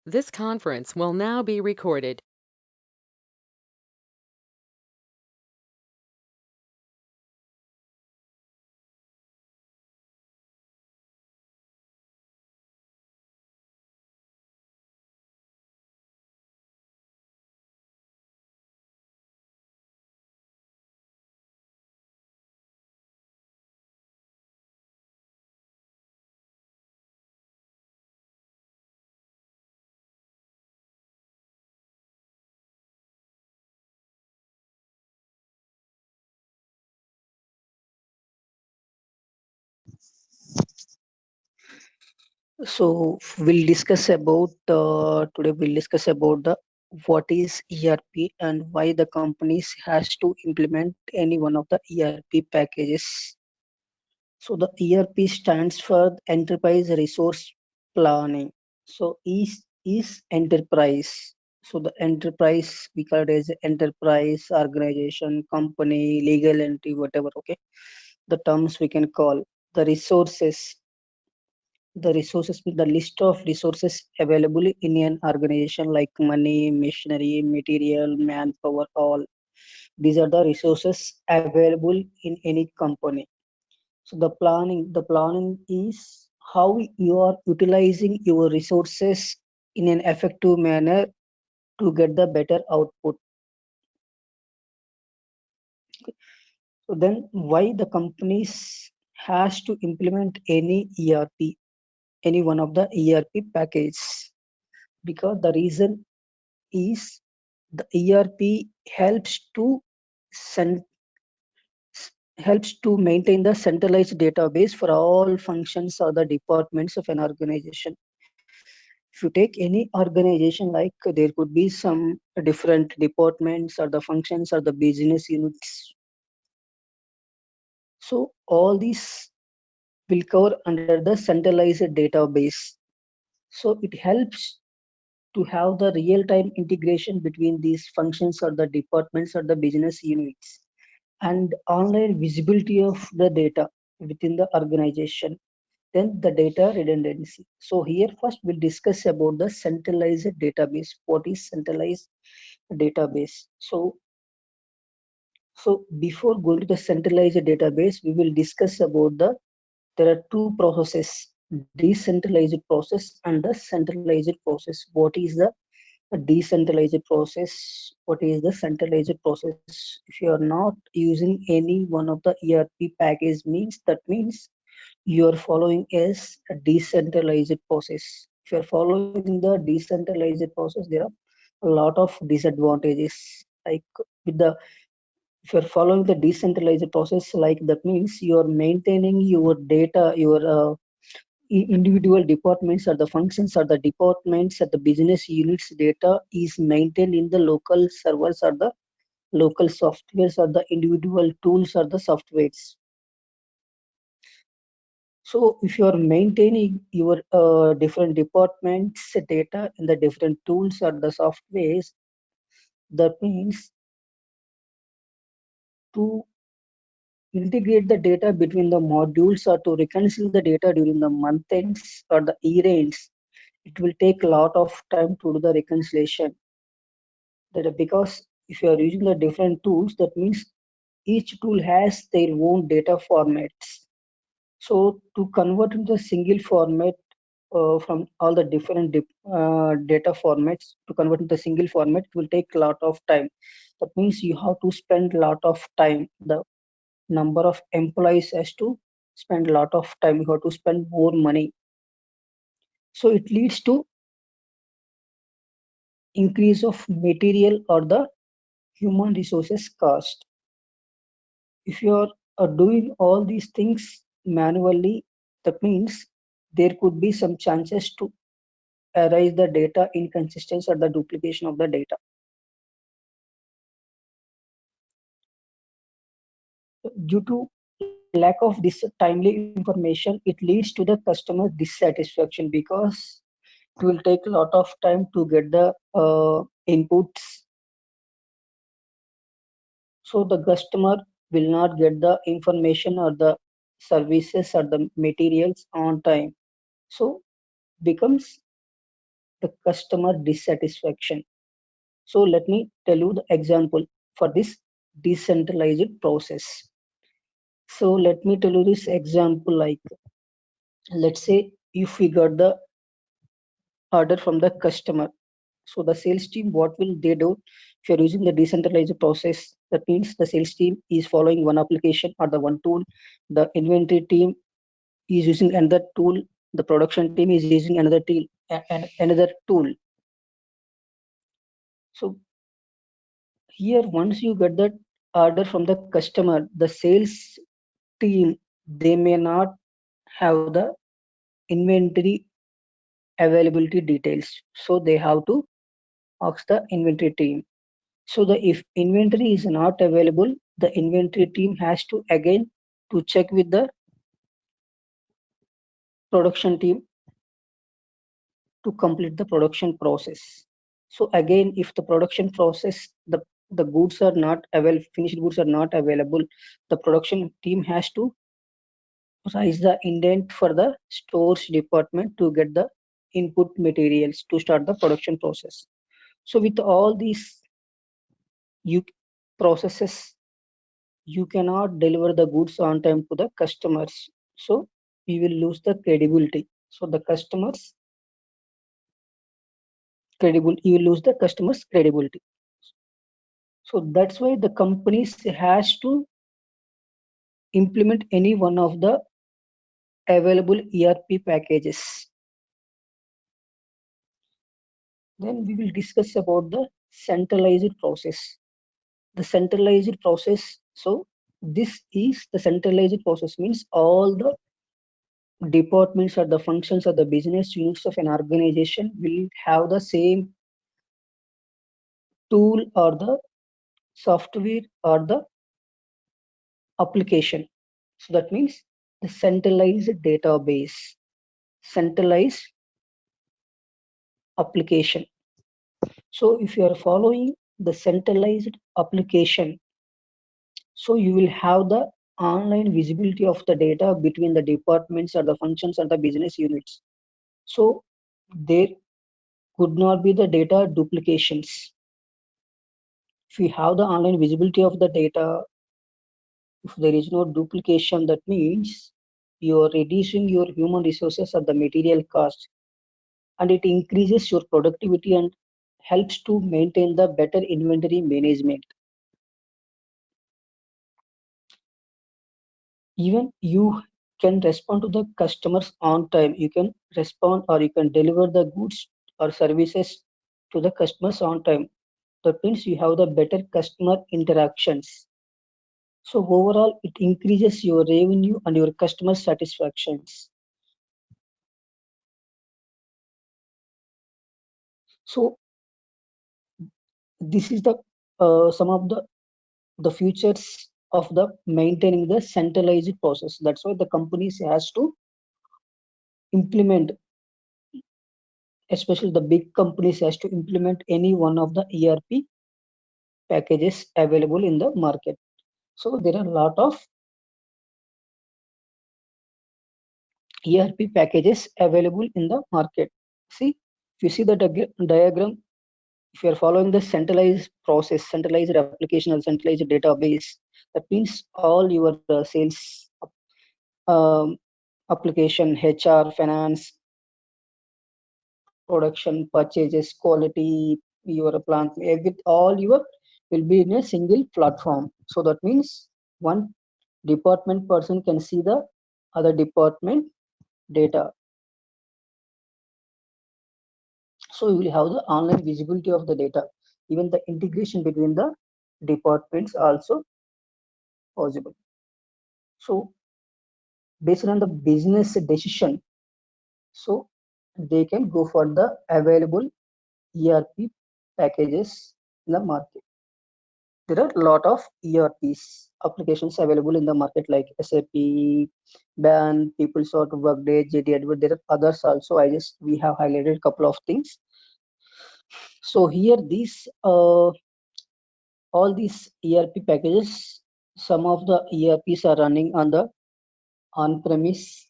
This conference will now be recorded. So we'll discuss about today we'll discuss about the what is ERP and why the companies has to implement any one of the ERP packages. So the ERP stands for Enterprise Resource Planning. So is enterprise. So the enterprise we call it as enterprise, organization, company, legal entity, whatever. Okay, the terms we can call the resources, the list of resources available in an organization like money, machinery, material, manpower, all these are the resources available in any company. So the planning is how you are utilizing your resources in an effective manner to get the better output. So then why the companies has to implement any ERP, any one of the ERP package? Because the reason is the ERP cen- helps to maintain the centralized database for all functions or the departments of an organization. If you take any organization, like there could be some different departments or the functions or the business units. So all these will cover under the centralized database. So it helps to have the real-time integration between these functions or the departments or the business units and online visibility of the data within the organization. Then the data redundancy. So here first we'll discuss about the centralized database. What is centralized database? So before going to the centralized database, we will discuss about there are two processes, decentralized process and the centralized process. What is the decentralized process? What is the centralized process? If you are not using any one of the ERP package, means you are following is a decentralized process. If you are following the decentralized process, there are a lot of disadvantages. Like with the if you're following the decentralized process, like that means you're maintaining your data, your individual departments or the functions or the departments or the business units data is maintained in the local servers or the local softwares or the individual tools or the softwares. So if you are maintaining your different departments data in the different tools or the softwares, that means to integrate the data between the modules or to reconcile the data during the month ends or the year ends, it will take a lot of time to do the reconciliation. That because if you are using the different tools, that means each tool has their own data formats. So to convert into a single format from all the different data formats to convert into a single format, it will take a lot of time. That means you have to spend a lot of time. The number of employees has to spend a lot of time. You have to spend more money. So it leads to increase of material or the human resources cost. If you are doing all these things manually, that means there could be some chances to arise the data inconsistency or the duplication of the data. Due to lack of this timely information, it leads to the customer dissatisfaction because it will take a lot of time to get the inputs. So the customer will not get the information or the services or the materials on time. So becomes the customer dissatisfaction. So let me tell you the example for this decentralized process. So let me tell you this example, like let's say if we got the order from the customer. So the sales team, what will they do? If you're using the decentralized process, that means the sales team is following one application or the one tool. The inventory team is using another tool. The production team is using another tool. So here, once you get that order from the customer, the sales team, they may not have the inventory availability details. So they have to ask the inventory team. So the if inventory is not available, the inventory team has to again to check with the production team to complete the production process. So again, if the production process, the goods are not available, finished goods are not available, the production team has to raise the indent for the stores department to get the input materials to start the production process. So with all these you processes, you cannot deliver the goods on time to the customers. So we will lose the credibility. So the customers credible, you will lose the customers credibility. So that's why the companies has to implement any one of the available ERP packages. Then we will discuss about the centralized process. The centralized process. So this is the centralized process means all the departments or the functions or the business units of an organization will have the same tool or the software or the application. So that means the centralized database, centralized application. So if you are following the centralized application, so you will have the online visibility of the data between the departments or the functions or the business units. So there could not be the data duplications. If we have the online visibility of the data, if there is no duplication, that means you are reducing your human resources at the material cost, and it increases your productivity and helps to maintain the better inventory management. Even you can respond to the customers on time. You can respond or you can deliver the goods or services to the customers on time. That means you have the better customer interactions. So overall, it increases your revenue and your customer satisfactions. So this is the some of the features of the maintaining the centralized process. That's why the companies has to implement, especially the big companies has to implement any one of the ERP packages available in the market. So there are a lot of ERP packages available in the market. See, if you see the diagram, if you are following the centralized process, centralized application or centralized database, that means all your sales um, application, HR, finance, production, purchases, quality, your plant, every all your will be in a single platform. So that means one department person can see the other department data. So you will have the online visibility of the data. Even the integration between the departments also possible. So based on the business decision, so they can go for the available ERP packages in the market. There are a lot of ERPs applications available in the market like SAP, BAN, PeopleSoft, Workday, JD Edward. There are others also. We have highlighted a couple of things. So here these all these ERP packages, some of the ERPs are running on the on-premise.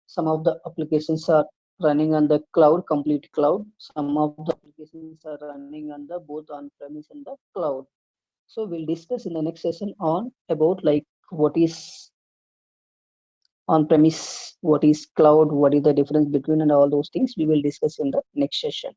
Some of the applications are running on the cloud, complete cloud. Some of the applications are running on the both on-premise and the cloud. So we'll discuss in the next session on about like what is on-premise, what is cloud, what is the difference between and all those things we will discuss in the next session.